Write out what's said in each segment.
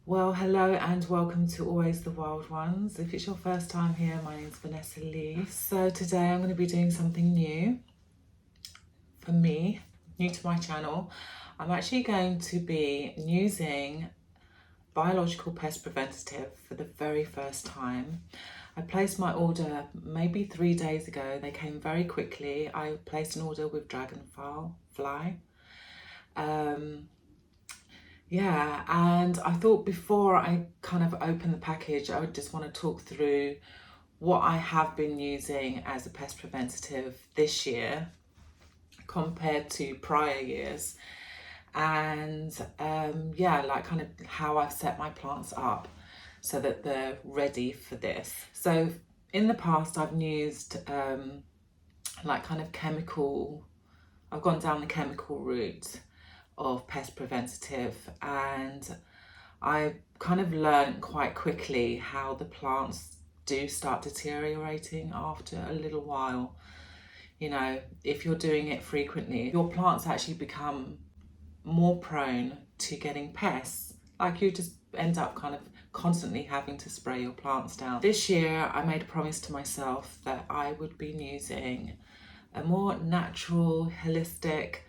Well, hello and welcome to Always the Wild Ones. If it's your first time here, my name's Vanessa Lee. So today I'm going to be doing something new for me, new to my channel. I'm actually going to be using biological pest preventative for the very first time. I placed my order maybe 3 days ago. They came very quickly. I placed an order with Dragonfli. Yeah, and I thought before I kind of open the package, I would just want to talk through what I have been using as a pest preventative this year compared to prior years, and yeah, like kind of how I've set my plants up so that they're ready for this. So in the past I've used like kind of chemical, I've gone down the chemical route of pest preventative, and I kind of learned quite quickly how the plants do start deteriorating after a little while. You know, if you're doing it frequently, your plants actually become more prone to getting pests. Like you just end up kind of constantly having to spray your plants down. This year I made a promise to myself that I would be using a more natural, holistic,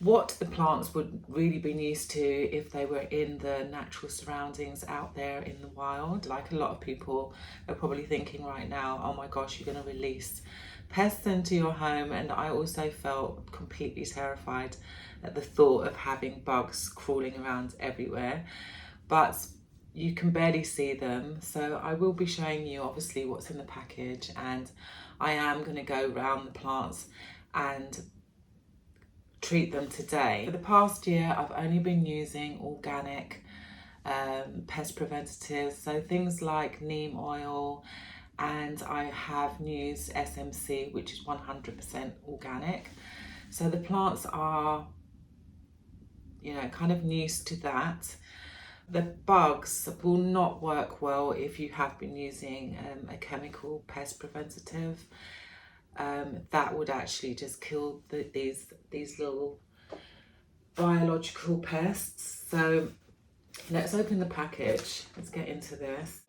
what the plants would really be used to if they were in the natural surroundings out there in the wild. Like a lot of people are probably thinking right now, oh my gosh, you're going to release pests into your home. And I also felt completely terrified at the thought of having bugs crawling around everywhere, but you can barely see them. So I will be showing you obviously what's in the package, and I am going to go around the plants and treat them today. For the past year I've only been using organic pest preventatives, so things like neem oil, and I have used SMC, which is 100% organic. So the plants are, you know, kind of used to that. The bugs will not work well if you have been using a chemical pest preventative. That would actually just kill these little biological pests. So let's open the package. Let's get into this.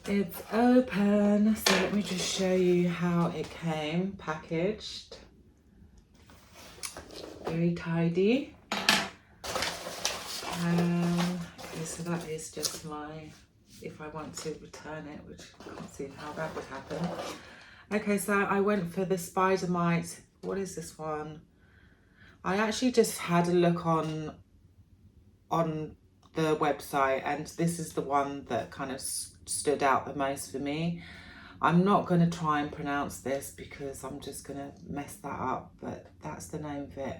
It's open, so let me just show you how it came packaged. Very tidy. Okay, so that is just my, if I want to return it, which I can't see how that would happen. Okay, so I went for the spider mite. What is this one? I actually just had a look on the website, and this is the one that kind of stood out the most for me. I'm not going to try and pronounce this because I'm just going to mess that up, but that's the name of it.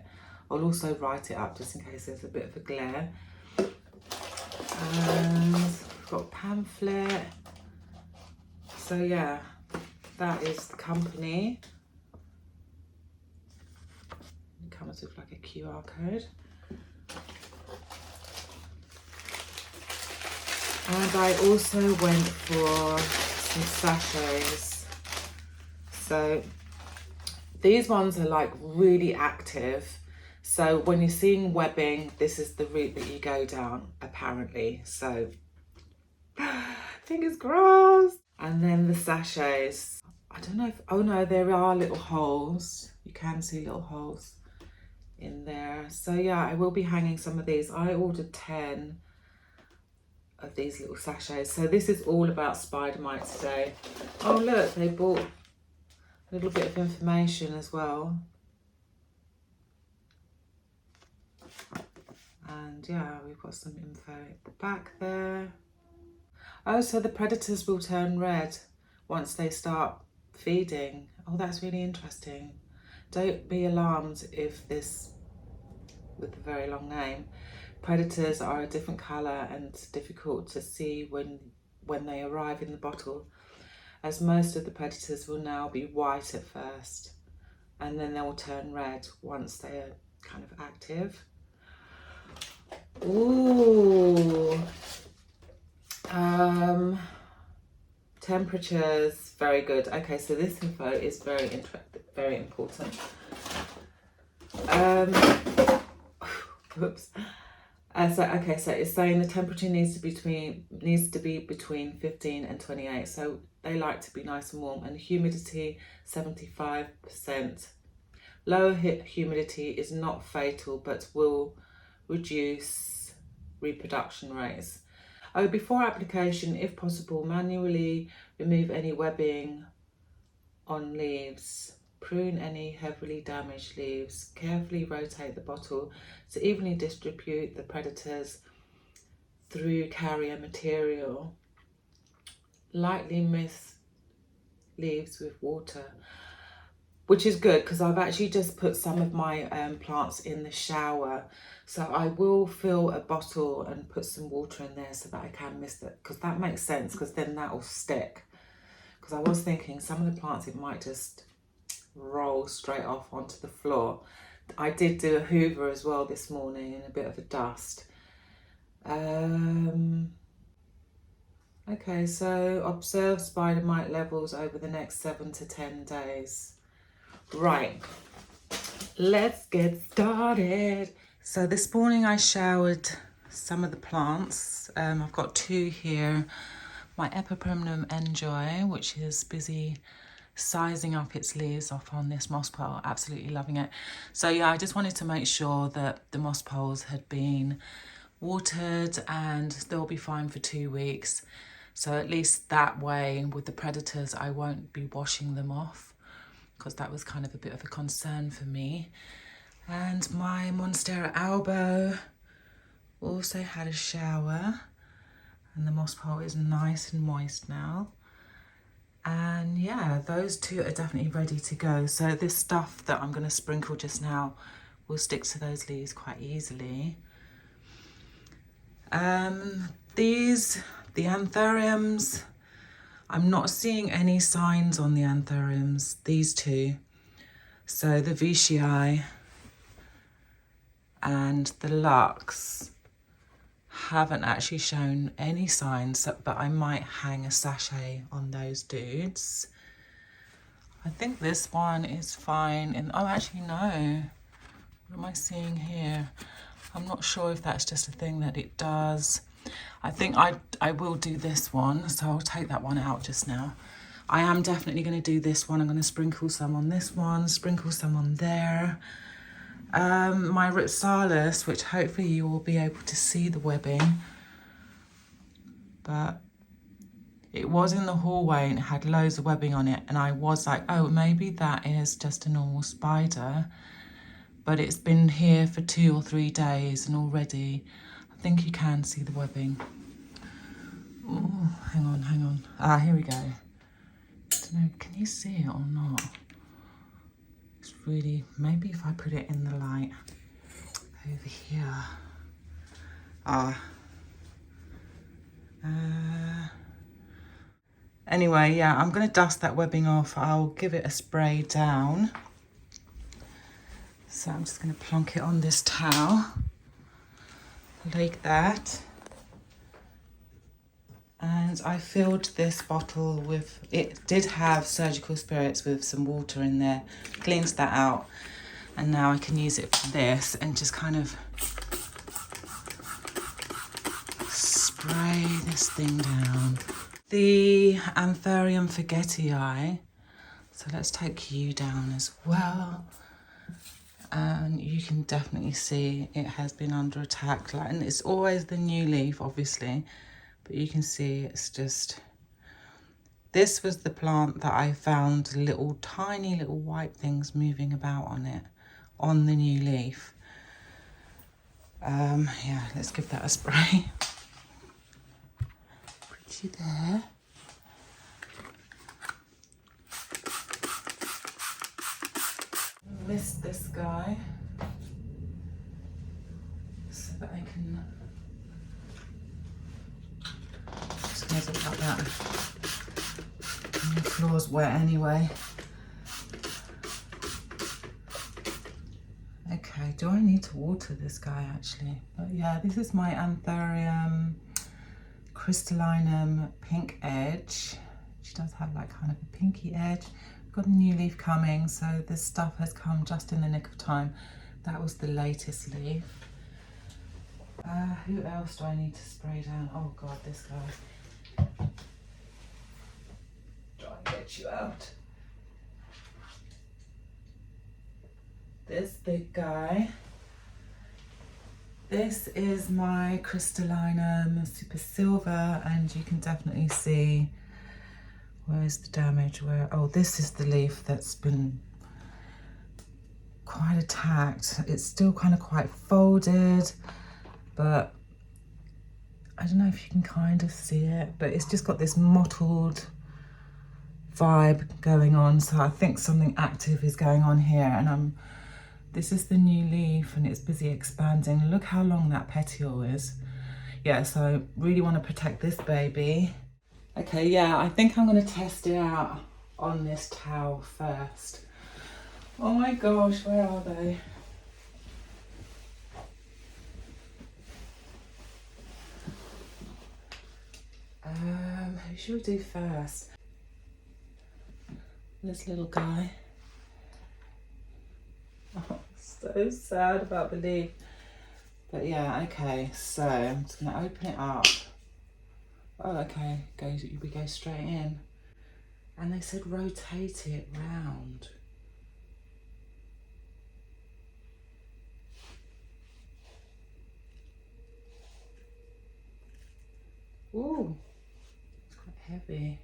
I'll also write it up just in case there's a bit of a glare. And we've got a pamphlet. So yeah, that is the company. It comes with like a QR code. And I also went for some sachets. So these ones are like really active. So when you're seeing webbing, this is the route that you go down, apparently. So fingers crossed. And then the sachets. I don't know if, oh no, there are little holes. You can see little holes in there. So yeah, I will be hanging some of these. I ordered 10 of these little sachets. So this is all about spider mites today. Oh look, they bought a little bit of information as well. And yeah, we've got some info at the back there. Oh, so the predators will turn red once they start feeding. Oh, that's really interesting. Don't be alarmed if this, with a very long name, predators are a different colour and difficult to see when they arrive in the bottle, as most of the predators will now be white at first, and then they will turn red once they are kind of active. Ooh. Temperatures, very good. Okay, so this info is very important. Oops. So it's saying the temperature needs to be between 15 and 28. So they like to be nice and warm, and humidity 75%. Lower humidity is not fatal, but will reduce reproduction rates. Oh, before application, if possible, manually remove any webbing on leaves. Prune any heavily damaged leaves. Carefully rotate the bottle to evenly distribute the predators through carrier material. Lightly mist leaves with water, which is good because I've actually just put some of my plants in the shower. So I will fill a bottle and put some water in there so that I can mist it, because that makes sense, because then that will stick. Because I was thinking some of the plants, it might just roll straight off onto the floor. I did do a hoover as well this morning in a bit of a dust. Okay, so observe spider mite levels over the next 7 to 10 days. Right, let's get started. So this morning I showered some of the plants. I've got 2 here. My Epipremnum Enjoy, which is busy sizing up its leaves off on this moss pole, absolutely loving it. So yeah, I just wanted to make sure that the moss poles had been watered and they'll be fine for 2 weeks. So at least that way with the predators, I won't be washing them off, because that was kind of a bit of a concern for me. And my Monstera albo also had a shower, and the moss pole is nice and moist now. And yeah, those 2 are definitely ready to go. So this stuff that I'm going to sprinkle just now will stick to those leaves quite easily. The anthuriums, I'm not seeing any signs on the anthuriums, these 2. So the Veitchii and the Lux haven't actually shown any signs, but I might hang a sachet on those dudes. I think this one is fine. And oh, actually no. What am I seeing here? I'm not sure if that's just a thing that it does. I think I will do this one, so I'll take that one out just now. I am definitely going to do this one. I'm going to sprinkle some on this one, sprinkle some on there. My Ripsalis, which hopefully you will be able to see the webbing, but it was in the hallway and it had loads of webbing on it, and I was like, oh, maybe that is just a normal spider, but it's been here for 2 or 3 days and already I think you can see the webbing. Oh, hang on. Ah, here we go. I don't know, can you see it or not? It's really, maybe if I put it in the light over here. Anyway, yeah, I'm going to dust that webbing off. I'll give it a spray down. So I'm just going to plonk it on this towel like that. And I filled this bottle with, it did have surgical spirits with some water in there, cleansed that out, and now I can use it for this and just kind of spray this thing down. The Anthurium Forgetii, so let's take you down as well. And you can definitely see it has been under attack, and it's always the new leaf, obviously. But you can see it's just, this was the plant that I found little tiny little white things moving about on it, on the new leaf. Yeah, let's give that a spray. Pretty there. Mist this guy so that I can just it like that. And the floor's wet anyway. Okay, do I need to water this guy actually? But yeah, this is my Anthurium crystallinum pink edge. She does have like kind of a pinky edge. Got a new leaf coming, so this stuff has come just in the nick of time. That was the latest leaf. Who else do I need to spray down? Oh God, this guy. Try and get you out. This big guy. This is my Crystallinum Super Silver, and you can definitely see where's the damage. Oh, this is the leaf that's been quite attacked. It's still kind of quite folded, but I don't know if you can kind of see it, but it's just got this mottled vibe going on. So I think something active is going on here, and this is the new leaf and it's busy expanding. Look how long that petiole is. Yeah, so I really want to protect this baby. Okay, yeah, I think I'm going to test it out on this towel first. Oh my gosh, where are they? Who should we do first? This little guy. Oh, so sad about the leaf. But yeah, okay, so I'm just going to open it up. Oh, okay, we go straight in. And they said rotate it round. Ooh, it's quite heavy.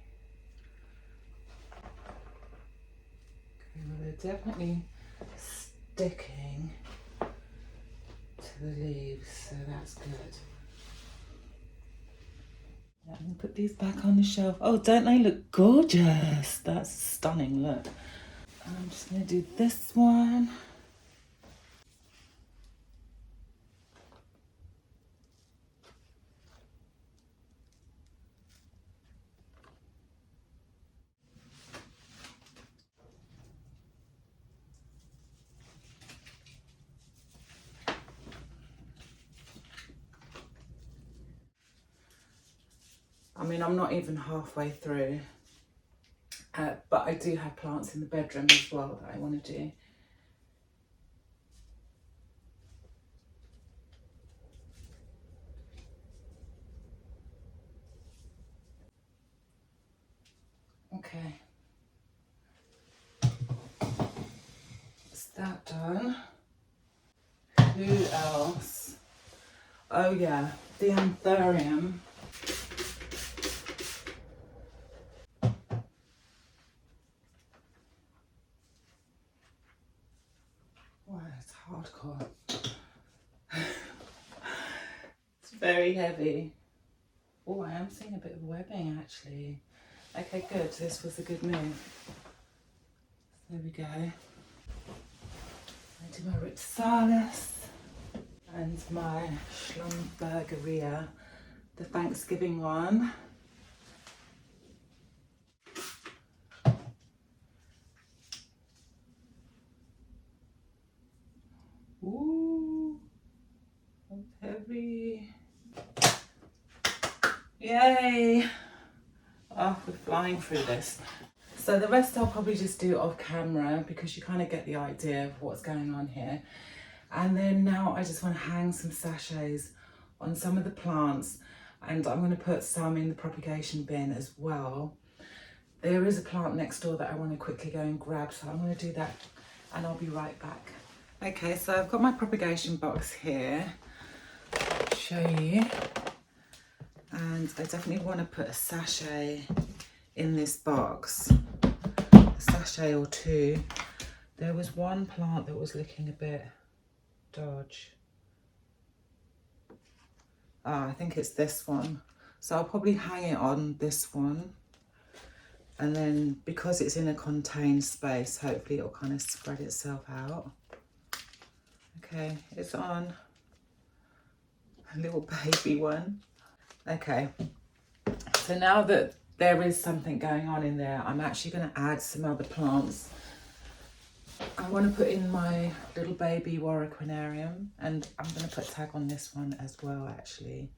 Okay, well they're definitely sticking to the leaves, so that's good. Let me put these back on the shelf. Oh, don't they look gorgeous? That's a stunning look. I'm just going to do this one. I mean, I'm not even halfway through, but I do have plants in the bedroom as well that I want to do. Okay, is that done? Who else? Oh yeah, the anthurium. Wow, it's hardcore. It's very heavy. Oh, I am seeing a bit of webbing actually. Okay, good. This was a good move. There we go. I do my Phytoseiulus and my Schlumbergeria, the Thanksgiving one. Ooh, that's heavy. Yay! Oh, we're flying through this. So the rest I'll probably just do off camera because you kind of get the idea of what's going on here. And then now I just want to hang some sachets on some of the plants, and I'm going to put some in the propagation bin as well. There is a plant next door that I want to quickly go and grab, so I'm going to do that and I'll be right back. Okay, so I've got my propagation box here. I'll show you. And I definitely want to put a sachet in this box, a sachet or two. There was one plant that was looking a bit dodge. I think it's this one. So I'll probably hang it on this one. And then because it's in a contained space, hopefully it'll kind of spread itself out. Okay, it's on. A little baby one. Okay, so now that there is something going on in there, I'm actually going to add some other plants. I want to put in my little baby Warwickwianarium, and I'm going to put a tag on this one as well actually.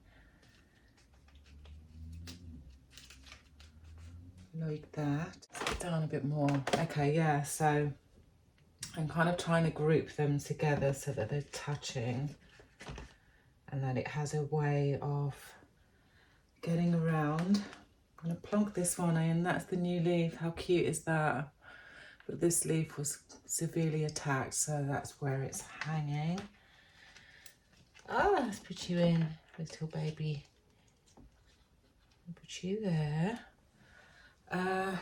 Like that. Let's get down a bit more. Okay, yeah, so I'm kind of trying to group them together so that they're touching. and that it has a way of getting around. I'm going to plonk this one in. That's the new leaf. How cute is that? But this leaf was severely attacked, so that's where it's hanging. Let's put you in, little baby. Put you there.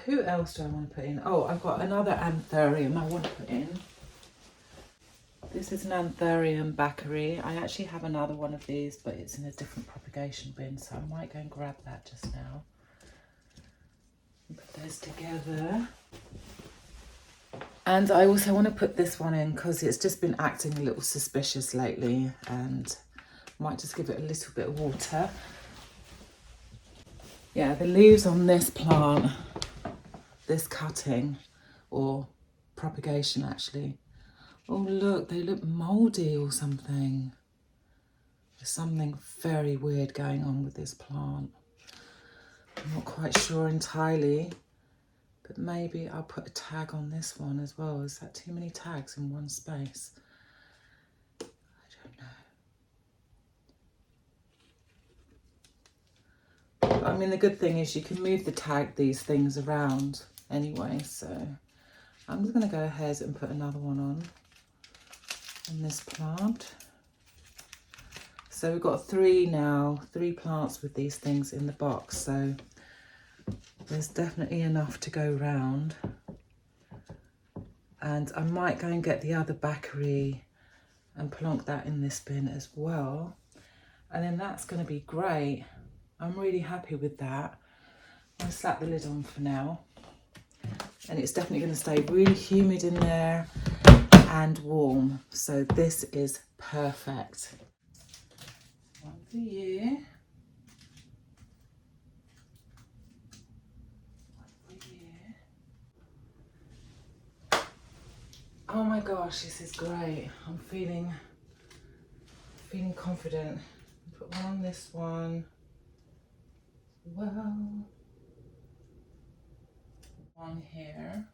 Who else do I want to put in? Oh, I've got another anthurium I want to put in. This is an anthurium Bacchari. I actually have another one of these, but it's in a different propagation bin, so I might go and grab that just now. Put those together. And I also want to put this one in because it's just been acting a little suspicious lately, and might just give it a little bit of water. Yeah, the leaves on this plant, this cutting, or propagation actually. Oh look, they look mouldy or something. There's something very weird going on with this plant. I'm not quite sure entirely, but maybe I'll put a tag on this one as well. Is that too many tags in one space? I don't know. I mean, the good thing is you can move these things around anyway, so I'm just going to go ahead and put another one on this plant. So we've got three plants with these things in the box, so there's definitely enough to go round. And I might go and get the other Bacchari and plonk that in this bin as well. And then that's going to be great. I'm really happy with that. I'll slap the lid on for now. And it's definitely going to stay really humid in there and warm. So this is perfect. One for you. One for you. Oh my gosh, this is great. I'm feeling confident. Put one on this one. Well, one here.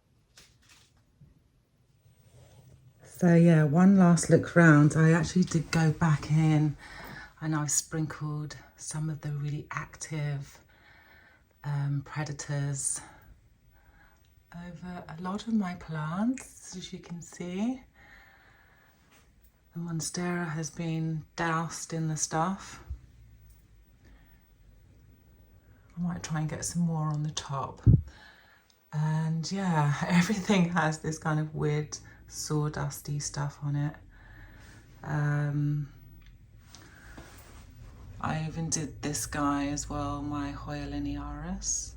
So yeah, one last look round. I actually did go back in and I've sprinkled some of the really active predators over a lot of my plants, as you can see. The Monstera has been doused in the stuff. I might try and get some more on the top. And yeah, everything has this kind of weird sawdusty stuff on it. I even did this guy as well, my Hoya linearis.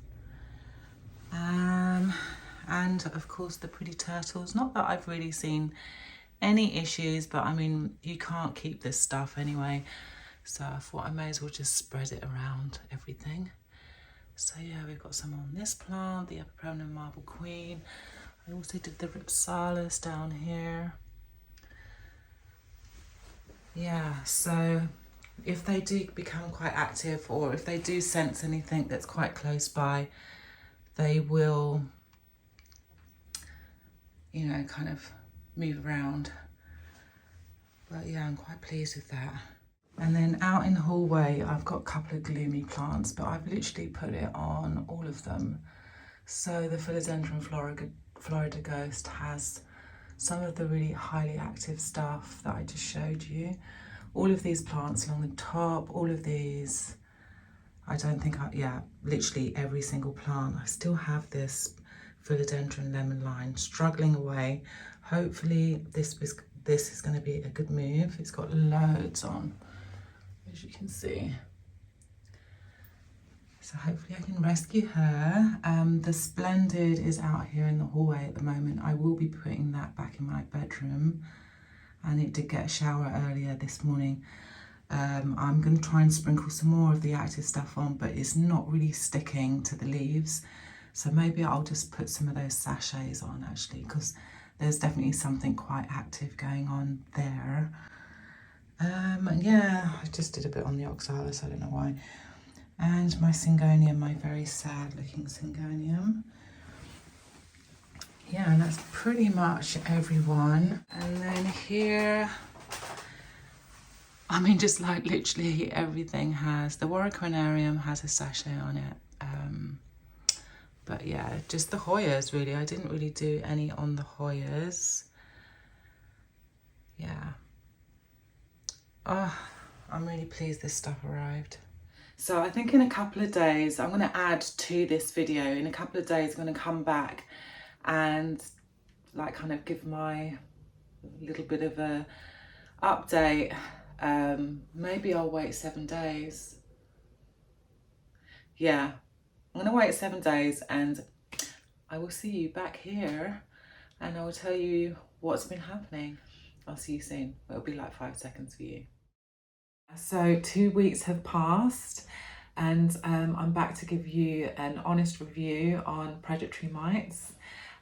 And of course the pretty turtles. Not that I've really seen any issues, but I mean, you can't keep this stuff anyway. So I thought I may as well just spread it around everything. So yeah, we've got some on this plant, the Epipremnum Marble Queen. I also did the Ripsalis down here. Yeah, so if they do become quite active, or if they do sense anything that's quite close by, they will, you know, kind of move around. But yeah, I'm quite pleased with that. And then out in the hallway, I've got a couple of gloomy plants, but I've literally put it on all of them. So the Philodendron Florida Ghost has some of the really highly active stuff that I just showed you. All of these plants along the top, all of these, yeah, literally every single plant. I still have this Philodendron Lemon Lime struggling away. Hopefully this is going to be a good move. It's got loads on, as you can see. So hopefully I can rescue her. The Splendid is out here in the hallway at the moment. I will be putting that back in my bedroom, and it did get a shower earlier this morning. I'm going to try and sprinkle some more of the active stuff on, but it's not really sticking to the leaves. So maybe I'll just put some of those sachets on actually, because there's definitely something quite active going on there. And yeah, I just did a bit on the Oxalis, I don't know why. And my Syngonium, my very sad looking Syngonium. Yeah, and that's pretty much everyone. And then here I mean, just like literally everything has, the Warwickrinarium has a sachet on it. But yeah, just the Hoyas really. I didn't really do any on the Hoyas. Yeah. Oh, I'm really pleased this stuff arrived. So I think in a couple of days, I'm going to add to this video. In a couple of days, I'm going to come back and like kind of give my little bit of a update. Maybe I'll wait 7 days. Yeah, I'm going to wait 7 days and I will see you back here and I will tell you what's been happening. I'll see you soon. It'll be like 5 seconds for you. So 2 weeks have passed and I'm back to give you an honest review on predatory mites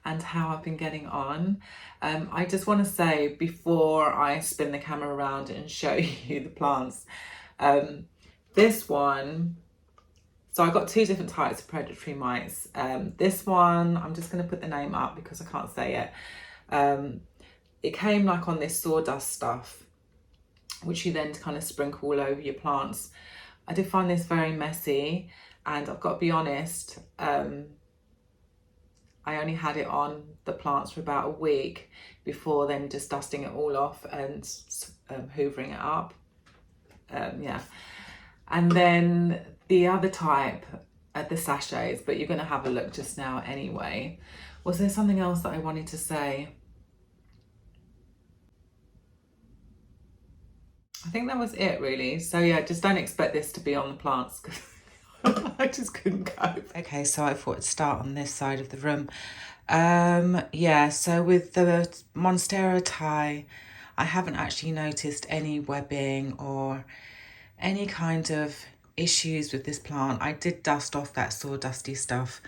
and how I've been getting on. I just want to say before I spin the camera around and show you the plants, this one, so I've got 2 different types of predatory mites. This one, I'm just going to put the name up because I can't say it. It came like on this sawdust stuff, which you then kind of sprinkle all over your plants. I did find this very messy and I've got to be honest, I only had it on the plants for about a week before then just dusting it all off and hoovering it up. Yeah. And then the other type at the sachets, but you're going to have a look just now anyway. Was there something else that I wanted to say? I think that was it really. So yeah, just don't expect this to be on the plants because I just couldn't cope. Okay, so I thought I'd start on this side of the room. Yeah, so with the Monstera Thai, I haven't actually noticed any webbing or any kind of issues with this plant. I did dust off that sawdusty stuff,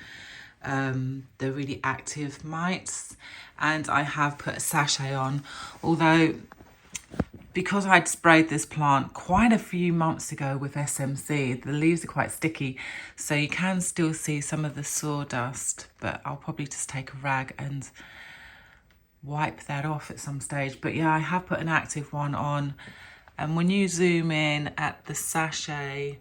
the really active mites, and I have put a sachet on, although because I'd sprayed this plant quite a few months ago with SMC, the leaves are quite sticky, so you can still see some of the sawdust, but I'll probably just take a rag and wipe that off at some stage. But yeah, I have put an active one on, and when you zoom in at the sachet,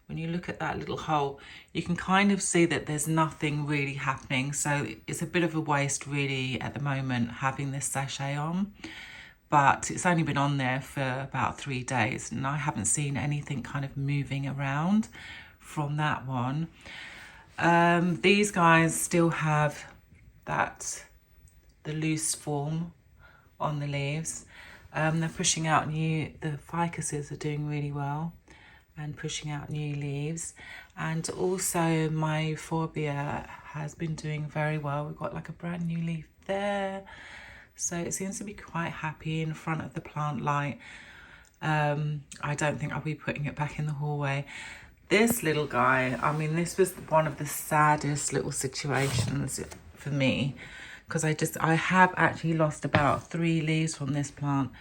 when you look at that little hole, you can kind of see that there's nothing really happening. So it's a bit of a waste really at the moment having this sachet on. But it's only been on there for about 3 days and I haven't seen anything kind of moving around from that one. These guys still have the loose form on the leaves. They're pushing out the ficuses are doing really well and pushing out new leaves. And also my euphorbia has been doing very well. We've got like a brand new leaf there. So it seems to be quite happy in front of the plant light. I don't think I'll be putting it back in the hallway. This little guy, I mean, this was one of the saddest little situations for me because I have actually lost about 3 leaves from this plant.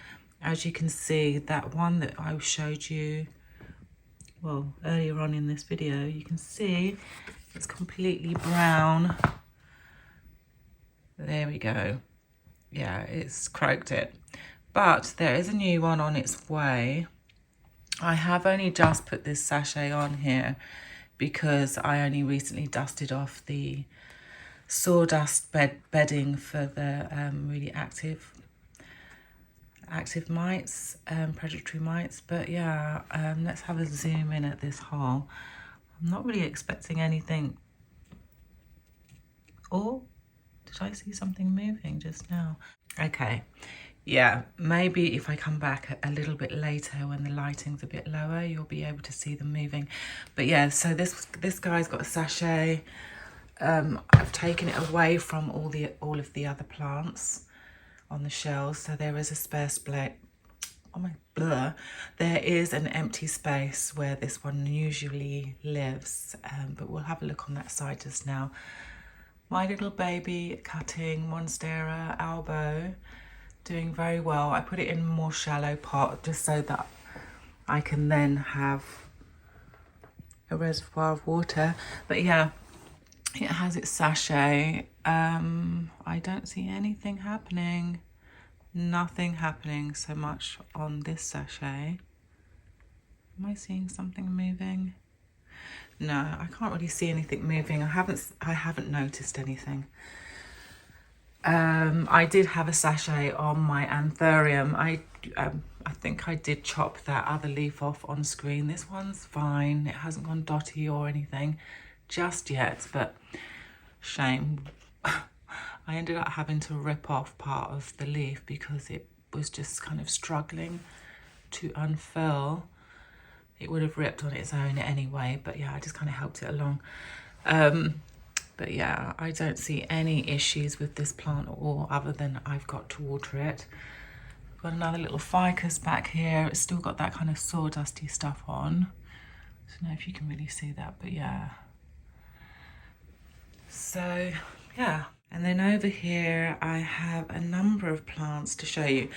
As you can see, that one that I showed you, well, earlier on in this video, you can see it's completely brown. There we go. Yeah, it's croaked it. But there is a new one on its way. I have only just put this sachet on here because I only recently dusted off the sawdust bedding for the really active mites, predatory mites. But yeah, let's have a zoom in at this hole. I'm not really expecting anything. Oh, did I see something moving just now? Okay, yeah, maybe if I come back a little bit later when the lighting's a bit lower, you'll be able to see them moving. But yeah, so this guy's got a sachet. I've taken it away from all of the other plants on the shelves, so there is a spare split. Oh my blur! There is an empty space where this one usually lives, but we'll have a look on that side just now. My little baby cutting Monstera albo, doing very well. I put it in a more shallow pot just so that I can then have a reservoir of water. But yeah, it has its sachet. I don't see anything happening. Nothing happening so much on this sachet. Am I seeing something moving? No, I can't really see anything moving. I haven't noticed anything. I did have a sachet on my anthurium. I think I did chop that other leaf off on screen. This one's fine. It hasn't gone dotty or anything just yet, but shame. I ended up having to rip off part of the leaf because it was just kind of struggling to unfurl. It would have ripped on its own anyway, but yeah, I just kind of helped it along. But yeah, I don't see any issues with this plant at all, other than I've got to water it. I've got another little ficus back here. It's still got that kind of sawdusty stuff on. I don't know if you can really see that, but yeah. So yeah. And then over here, I have a number of plants to show you.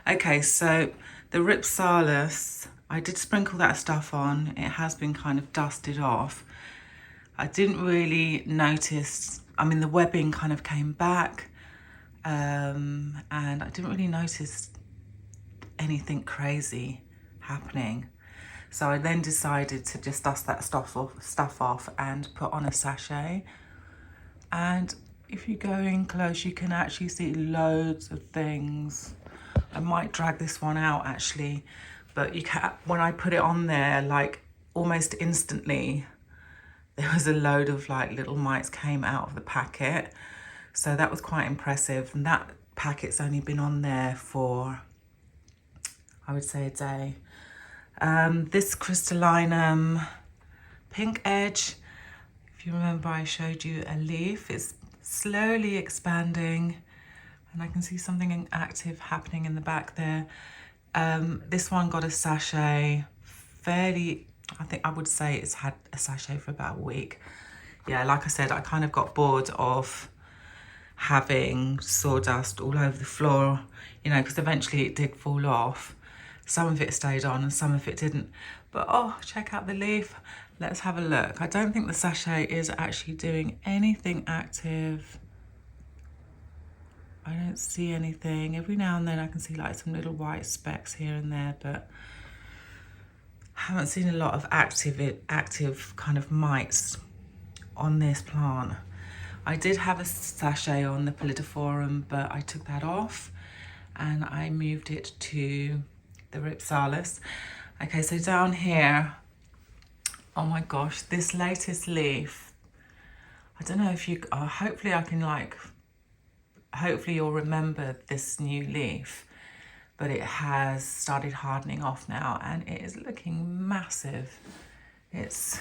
Okay, so the Ripsalis, I did sprinkle that stuff on. It has been kind of dusted off. I didn't really notice, I mean, the webbing kind of came back, and I didn't really notice anything happening. So I then decided to just dust that stuff off and put on a sachet. And if you go in close, you can actually see loads of things. I might drag this one out actually, but you can, when I put it on there, like almost instantly, there was a load of like little mites came out of the packet. So that was quite impressive. And that packet's only been on there for, I would say, a day. This crystallinum pink edge, if you remember, I showed you a leaf. It's slowly expanding and I can see something active happening in the back there. This one got a sachet fairly, I think I would say it's had a sachet for about a week. Yeah, like I said, I kind of got bored of having sawdust all over the floor, you know, because eventually it did fall off. Some of it stayed on and some of it didn't. But oh, check out the leaf. Let's have a look. I don't think the sachet is actually doing anything active. I don't see anything. Every now and then I can see like some little white specks here and there, but I haven't seen a lot of active kind of mites on this plant. I did have a sachet on the Pallidophorum, but I took that off and I moved it to the Ripsalis. Okay, so down here, oh my gosh, this latest leaf, I don't know if you, hopefully I can like, hopefully you'll remember this new leaf, but it has started hardening off now and it is looking massive. It's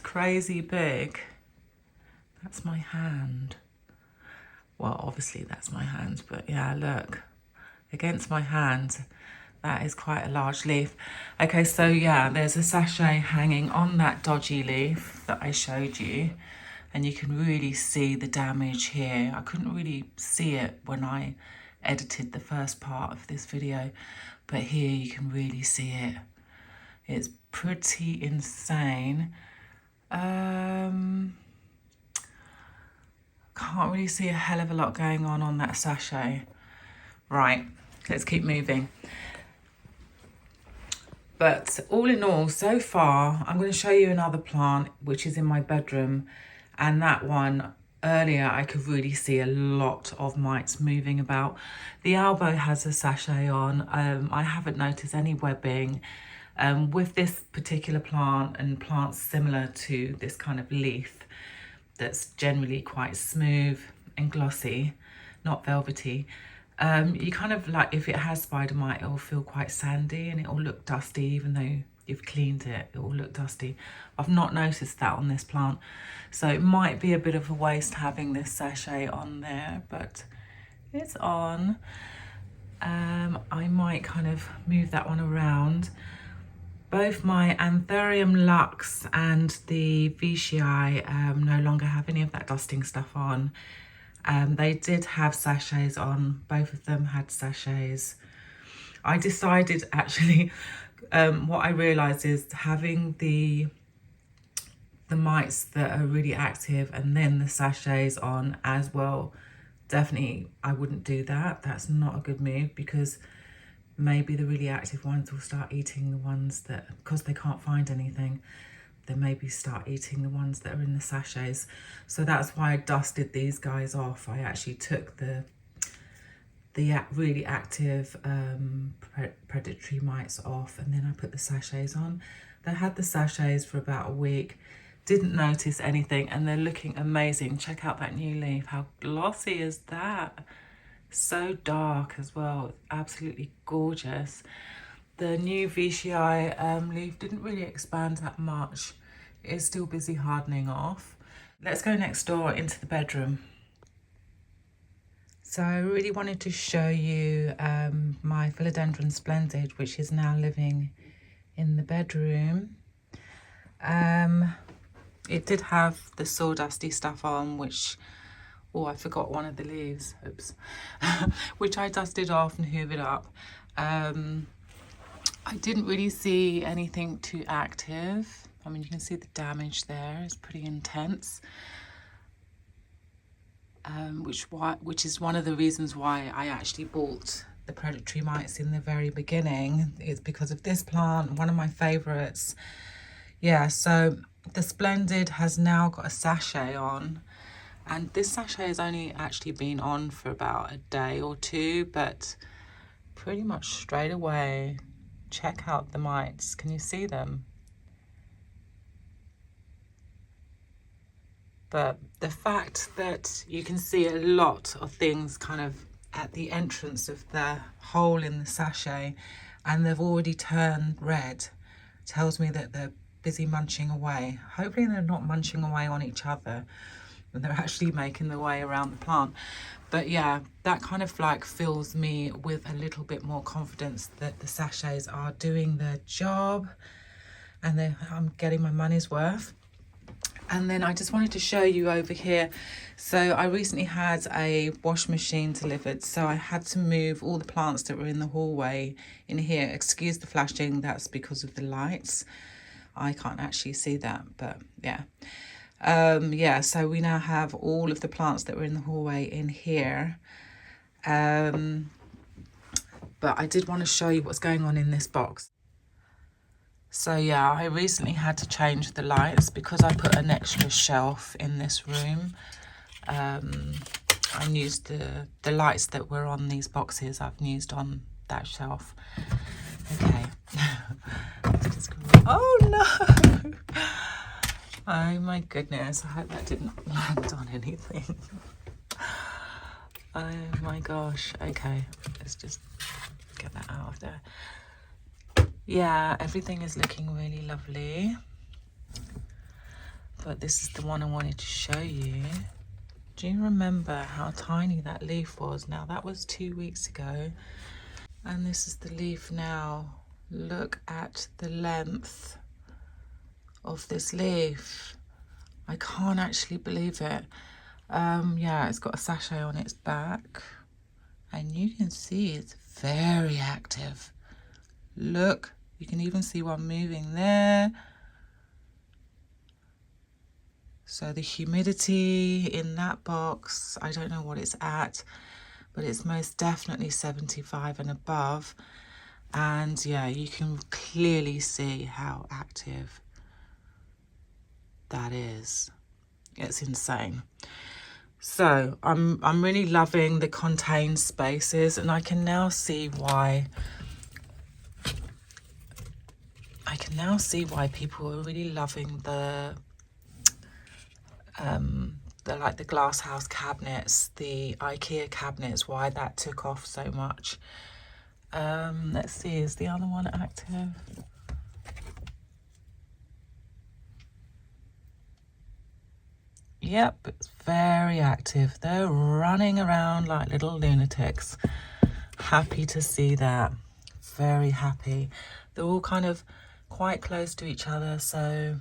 crazy big. That's my hand. Well, obviously that's my hand, but yeah, look, against my hand, that is quite a large leaf. Okay, so yeah, there's a sachet hanging on that dodgy leaf that I showed you, and you can really see the damage here. I couldn't really see it when I edited the first part of this video, but here you can really see it. It's pretty insane. Can't really see a hell of a lot going on that sachet. Right, let's keep moving. But all in all, so far, I'm going to show you another plant which is in my bedroom, and that one, earlier I could really see a lot of mites moving about. The elbow has a sachet on. I haven't noticed any webbing. With this particular plant and plants similar to this kind of leaf that's generally quite smooth and glossy, not velvety, you kind of like, if it has spider mite, it will feel quite sandy and it will look dusty. Even though you've cleaned it, it will look dusty. I've not noticed that on this plant, so it might be a bit of a waste having this sachet on there, but it's on. I might kind of move that one around. Both my Anthurium Lux and the Veitchii no longer have any of that dusting stuff on. They did have sachets on, both of them had sachets. I decided actually, what I realised is having the mites that are really active and then the sachets on as well definitely I wouldn't do that. That's not a good move, because maybe the really active ones will start eating the ones that, because they can't find anything, they maybe start eating the ones that are in the sachets. So that's why I dusted these guys off. I actually took the really active predatory mites off, and then I put the sachets on. They had the sachets for about a week, didn't notice anything, and they're looking amazing. Check out that new leaf. How glossy is that? So dark as well, absolutely gorgeous. The new Veitchii leaf didn't really expand that much. It is still busy hardening off. Let's go next door into the bedroom. So I really wanted to show you my Philodendron Splendid, which is now living in the bedroom. It did have the sawdusty stuff on, which, oh, I forgot one of the leaves, oops, which I dusted off and hoovered up. I didn't really see anything too active. I mean, you can see the damage there is pretty intense. Which is one of the reasons why I actually bought the predatory mites in the very beginning. It's because of this plant, one of my favorites. Yeah, so the Splendid has now got a sachet on, and this sachet has only actually been on for about a day or two, but pretty much straight away, check out the mites. Can you see them? But the fact that you can see a lot of things kind of at the entrance of the hole in the sachet, and they've already turned red, tells me that they're busy munching away. Hopefully they're not munching away on each other, and they're actually making their way around the plant. But yeah, that kind of like fills me with a little bit more confidence that the sachets are doing their job, and I'm getting my money's worth. And then I just wanted to show you over here. So I recently had a wash machine delivered, so I had to move all the plants that were in the hallway in here. Excuse the flashing, that's because of the lights. I can't actually see that, but yeah. Yeah, so we now have all of the plants that were in the hallway in here. But I did want to show you what's going on in this box. So yeah, I recently had to change the lights because I put an extra shelf in this room. I used the lights that were on these boxes, I've used on that shelf. Okay. Oh no! Oh my goodness, I hope that didn't land on anything. Oh my gosh, okay, let's just get that out of there. Yeah, everything is looking really lovely. But this is the one I wanted to show you. Do you remember how tiny that leaf was? Now that was 2 weeks ago. And this is the leaf now. Look at the length of this leaf. I can't actually believe it. Yeah, it's got a sachet on its back. And you can see it's very active. Look, you can even see one moving there. So the humidity in that box, I don't know what it's at, but it's most definitely 75 and above. And yeah, you can clearly see how active that is. It's insane. So I'm really loving the contained spaces, and I can now see why people are really loving the like the glass house cabinets, the IKEA cabinets, why that took off so much. Let's see, is the other one active? Yep, it's very active. They're running around like little lunatics. Happy to see that. Very happy. They're all kind of quite close to each other, so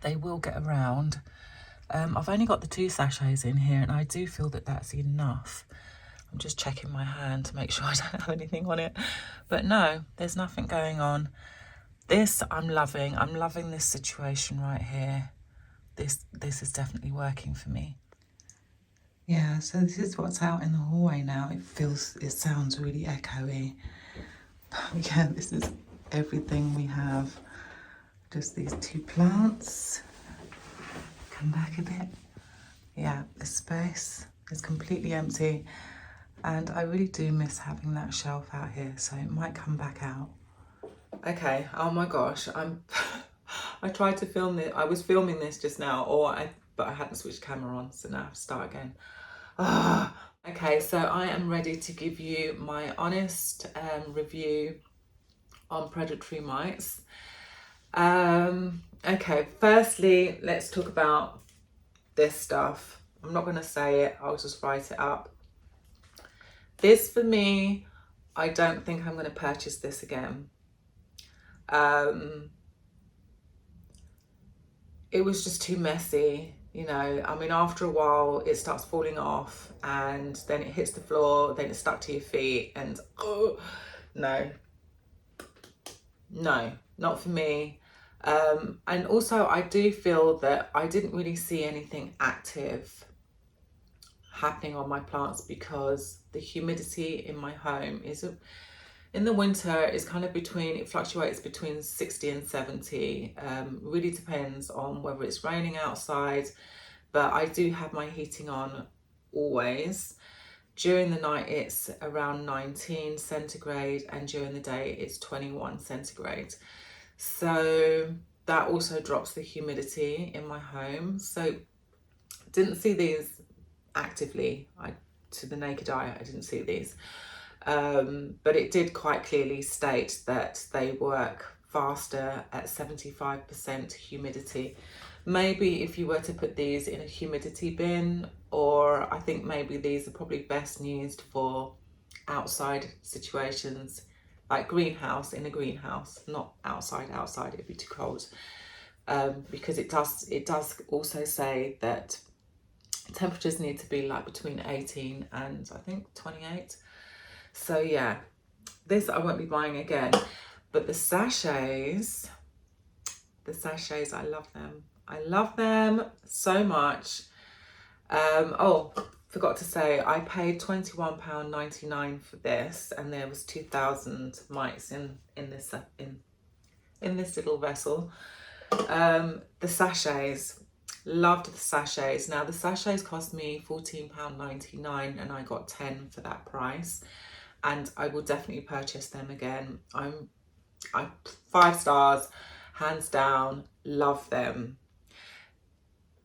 they will get around. I've only got the 2 sachets in here, and I do feel that that's enough. I'm just checking my hand to make sure I don't have anything on it. But no, there's nothing going on. This I'm loving. I'm loving this situation right here. This is definitely working for me. Yeah, so this is what's out in the hallway now. It sounds really echoey. But yeah, this is everything we have. Just these two plants. Come back a bit. Yeah, the space is completely empty. And I really do miss having that shelf out here, so it might come back out. Okay, oh my gosh, I tried to film it. I was filming this just now, but I hadn't switched camera on, so now I have to start again. Okay, so I am ready to give you my honest review on predatory mites. Okay, firstly, let's talk about this stuff. I'm not going to say it, I'll just write it up. This, for me, I don't think I'm going to purchase this again. It was just too messy, you know. I mean, after a while it starts falling off and then it hits the floor, then it's stuck to your feet, and no, not for me. And also I do feel that I didn't really see anything active happening on my plants because the humidity in my home in the winter is kind of it fluctuates between 60 and 70. Really depends on whether it's raining outside, but I do have my heating on always. During the night it's around 19 centigrade and during the day it's 21 centigrade. So that also drops the humidity in my home. So didn't see these actively. To the naked eye, I didn't see these. But it did quite clearly state that they work faster at 75% humidity. Maybe if you were to put these in a humidity bin, or I think maybe these are probably best used for outside situations, like in a greenhouse, not outside, it'd be too cold. Because it does also say that temperatures need to be like between 18 and I think 28. So yeah, this I won't be buying again. But the sachets, I love them. I love them so much. Oh, forgot to say, I paid £21.99 for this, and there was 2,000 mites in this little vessel. The sachets, loved the sachets. Now the sachets cost me £14.99 and I got 10 for that price. And I will definitely purchase them again. I'm 5 stars, hands down, love them.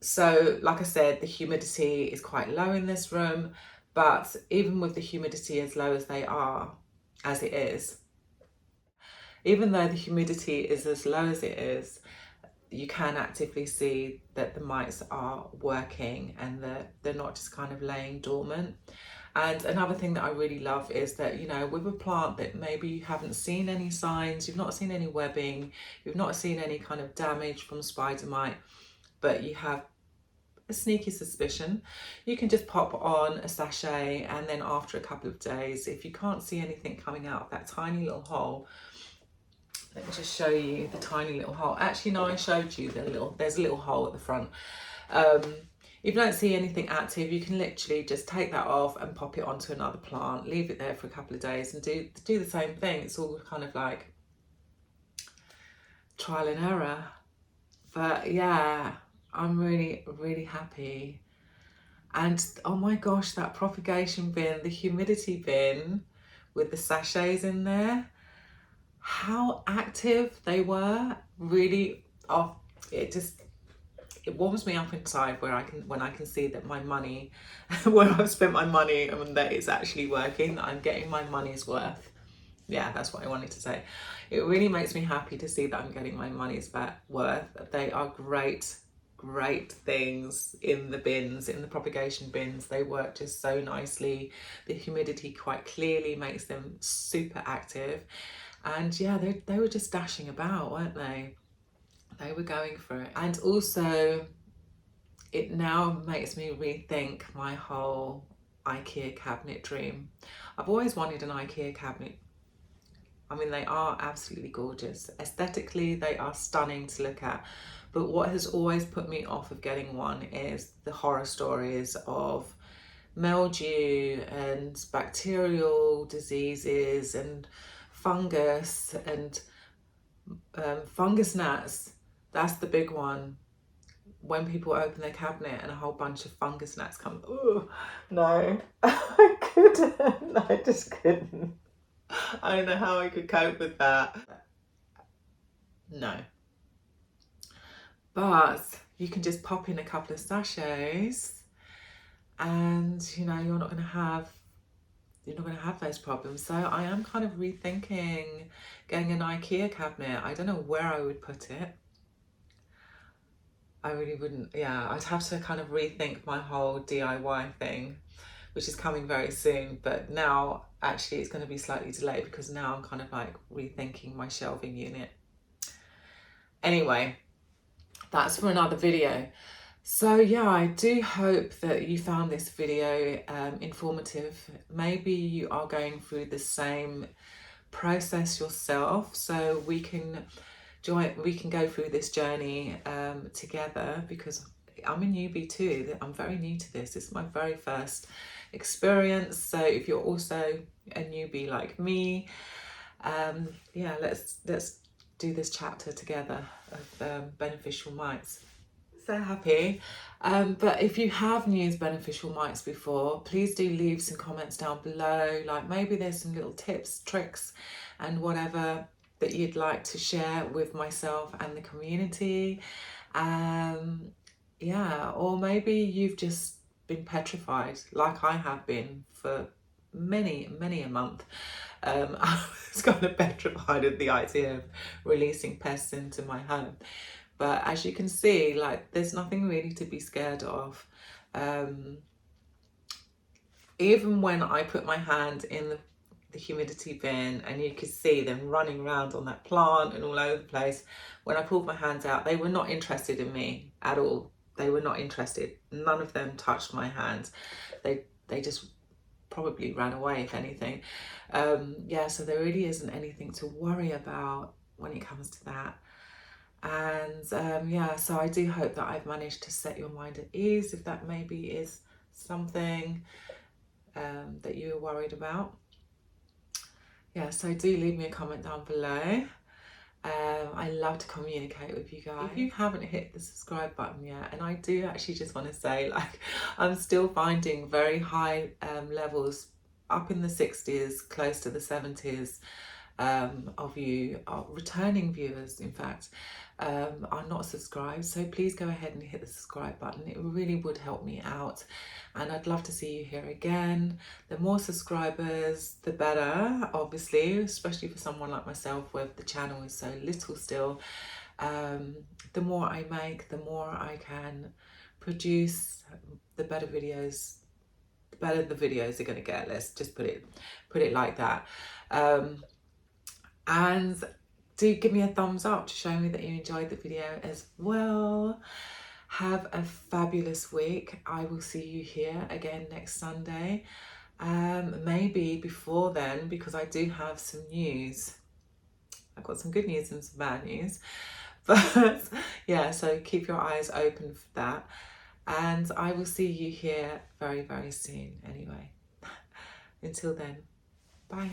So like I said, the humidity is quite low in this room, but even with the humidity as low as it is, even though the humidity is as low as it is, you can actively see that the mites are working and that they're not just kind of laying dormant. And another thing that I really love is that, you know, with a plant that maybe you haven't seen any signs, you've not seen any webbing, you've not seen any kind of damage from spider mite, but you have a sneaky suspicion, you can just pop on a sachet, and then after a couple of days, if you can't see anything coming out of that tiny little hole, let me just show you the tiny little hole. Actually, no, I showed you there's a little hole at the front. If you don't see anything active, you can literally just take that off and pop it onto another plant, leave it there for a couple of days and do the same thing. It's all kind of like trial and error. But yeah, I'm really, really happy. And oh my gosh, that propagation bin, the humidity bin with the sachets in there, how active they were, really, it warms me up inside when I can see that my money, where I've spent my money, and that it's actually working, that I'm getting my money's worth. Yeah, that's what I wanted to say. It really makes me happy to see that I'm getting my money's worth. They are great things in the bins, in the propagation bins. They work just so nicely. The humidity quite clearly makes them super active. And yeah, they were just dashing about, weren't they? They were going for it. And also, it now makes me rethink my whole IKEA cabinet dream. I've always wanted an IKEA cabinet. I mean, they are absolutely gorgeous. Aesthetically, they are stunning to look at. But what has always put me off of getting one is the horror stories of mildew and bacterial diseases and fungus and fungus gnats. That's the big one. When people open their cabinet and a whole bunch of fungus gnats come, oh no, I couldn't, I just couldn't. I don't know how I could cope with that. No. But you can just pop in a couple of sachets and you're not going to have those problems. So I am kind of rethinking getting an IKEA cabinet. I don't know where I would put it. I really wouldn't, I'd have to kind of rethink my whole DIY thing, which is coming very soon. But now actually it's going to be slightly delayed because now I'm kind of like rethinking my shelving unit. Anyway, that's for another video. So yeah, I do hope that you found this video informative. Maybe you are going through the same process yourself, so we can go through this journey together, because I'm a newbie too. I'm very new to this. It's my very first experience. So if you're also a newbie like me, let's do this chapter together of beneficial mites. So happy. But if you have used beneficial mites before, please do leave some comments down below. Like maybe there's some little tips, tricks and whatever that you'd like to share with myself and the community. Or maybe you've just been petrified like I have been for many a month. I was kind of petrified at the idea of releasing pests into my home. But as you can see, like, there's nothing really to be scared of. Even when I put my hand in the humidity bin and you could see them running around on that plant and all over the place, when I pulled my hands out, they were not interested in me at all. They were not interested. None of them touched my hands. They just probably ran away, if anything. So there really isn't anything to worry about when it comes to that. And so I do hope that I've managed to set your mind at ease, if that maybe is something that you're worried about. So do leave me a comment down below. I love to communicate with you guys. If you haven't hit the subscribe button yet, and I do actually just want to say, like, I'm still finding very high levels, up in the 60s, close to the 70s, of you, returning viewers in fact, are not subscribed. So please go ahead and hit the subscribe button. It really would help me out, and I'd love to see you here again. The more subscribers, the better, obviously, especially for someone like myself where the channel is so little still. The more I make, the more I can produce, the better videos, the better the videos are going to get. Let's just put it like that. And do give me a thumbs up to show me that you enjoyed the video as well. Have a fabulous week. I will see you here again next Sunday. Maybe before then, because I do have some news. I've got some good news and some bad news. But so keep your eyes open for that. And I will see you here very, very soon anyway. Until then, bye.